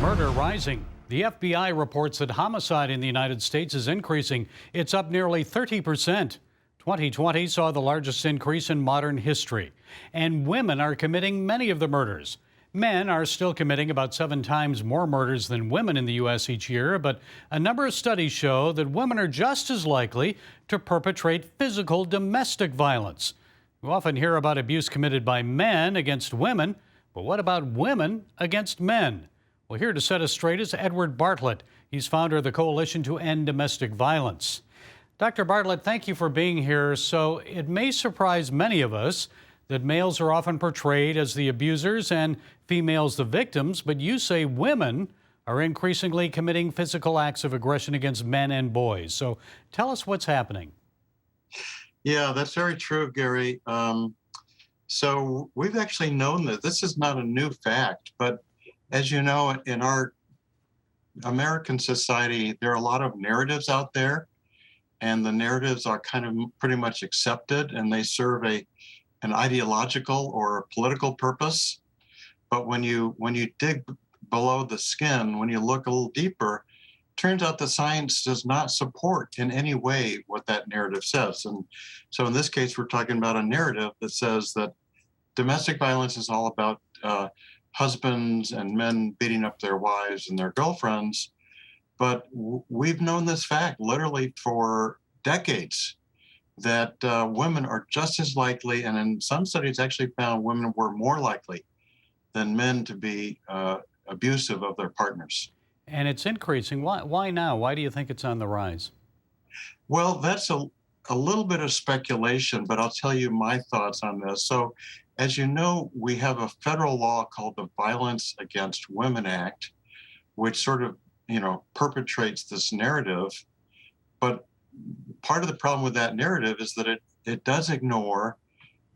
Murder rising. The FBI reports that homicide in the United States is increasing. It's up nearly 30%. 2020 saw the largest increase in modern history. And women are committing many of the murders. Men are still committing about 7 times more murders than women in the U.S. each year, but a number of studies show that women are just as likely to perpetrate physical domestic violence. We often hear about abuse committed by men against women, but what about women against men? Well, here to set us straight is Edward Bartlett. He's founder of the Coalition to End Domestic Violence. Dr. Bartlett, thank you for being here. So it may surprise many of us that males are often portrayed as the abusers and females the victims, but you say women are increasingly committing physical acts of aggression against men and boys. So tell us what's happening. Yeah, that's very true, Gary. So we've actually known that this is not a new fact, but as you know, in our American society, there are a lot of narratives out there, and the narratives are kind of pretty much accepted, and they serve an ideological or a political purpose. But when you dig below the skin, when you look a little deeper, turns out the science does not support in any way what that narrative says. And so in this case, we're talking about a narrative that says that domestic violence is all about husbands and men beating up their wives and their girlfriends. But we've known this fact literally for decades, that women are just as likely, and in some studies actually found women were more likely than men to be abusive of their partners. And it's increasing. Why now? Why do you think it's on the rise? Well, that's a little bit of speculation, but I'll tell you my thoughts on this. So, as you know, we have a federal law called the Violence Against Women Act, which sort of, perpetrates this narrative. But part of the problem with that narrative is that it does ignore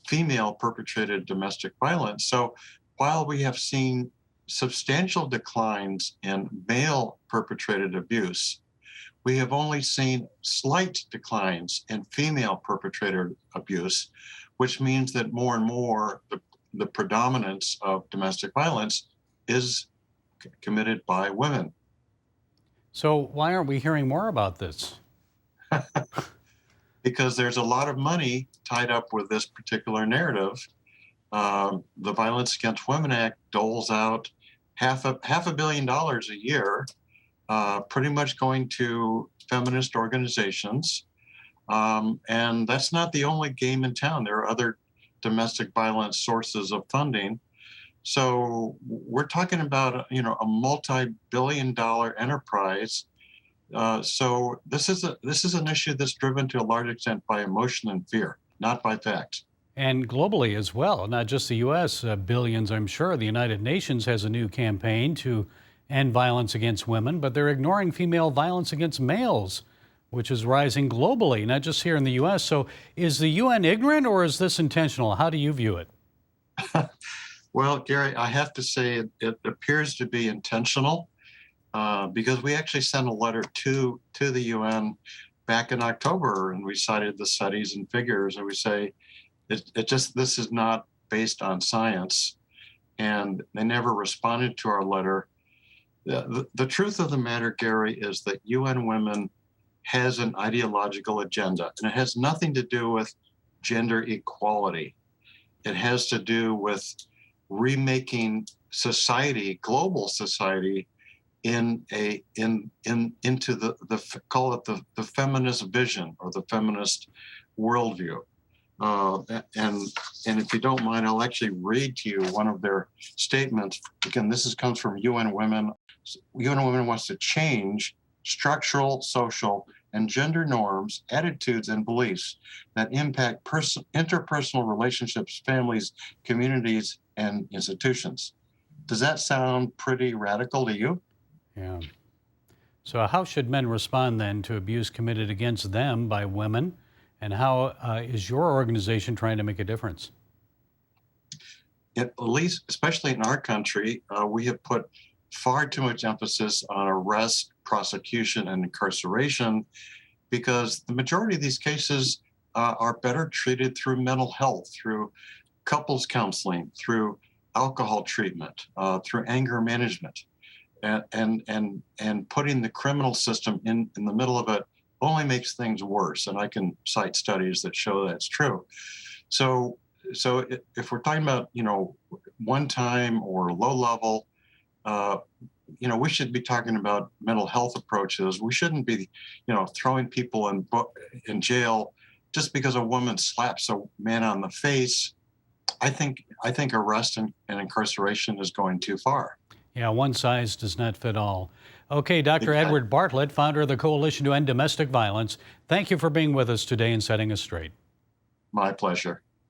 female perpetrated domestic violence. So while we have seen substantial declines in male perpetrated abuse, we have only seen slight declines in female perpetrated abuse, which means that more and more the predominance of domestic violence is committed by women. So why aren't we hearing more about this? Because there's a lot of money tied up with this particular narrative. The Violence Against Women Act doles out half a billion dollars a year, pretty much going to feminist organizations. And that's not the only game in town. There are other domestic violence sources of funding. So we're talking about, a multi-billion-dollar enterprise. So this is an issue that's driven to a large extent by emotion and fear, not by fact. And globally as well, not just the U.S., billions, I'm sure. The United Nations has a new campaign to end violence against women, but they're ignoring female violence against males, which is rising globally, not just here in the U.S. So is the UN ignorant, or is this intentional? How do you view it? Well, Gary, I have to say it appears to be intentional, because we actually sent a letter to the UN back in October, and we cited the studies and figures, and we say this is not based on science, and they never responded to our letter. The truth of the matter, Gary, is that UN Women has an ideological agenda, and it has nothing to do with gender equality. It has to do with remaking society, global society, into the call it the feminist vision or the feminist worldview. And if you don't mind, I'll actually read to you one of their statements. Again, comes from UN Women. UN Women wants to change structural, social, and gender norms, attitudes, and beliefs that impact interpersonal relationships, families, communities, and institutions. Does that sound pretty radical to you? Yeah. So how should men respond then to abuse committed against them by women? And how is your organization trying to make a difference? At least, especially in our country, we have put far too much emphasis on arrest, prosecution, and incarceration, because the majority of these cases are better treated through mental health, through couples counseling, through alcohol treatment, through anger management. and putting the criminal system in the middle of it only makes things worse. And I can cite studies that show that's true. So if we're talking about, one time or low level, we should be talking about mental health approaches. We shouldn't be, throwing people in jail just because a woman slaps a man on the face. I think arrest and incarceration is going too far. Yeah, one size does not fit all. Okay, Dr. Edward Bartlett, founder of the Coalition to End Domestic Violence, thank you for being with us today and setting us straight. My pleasure.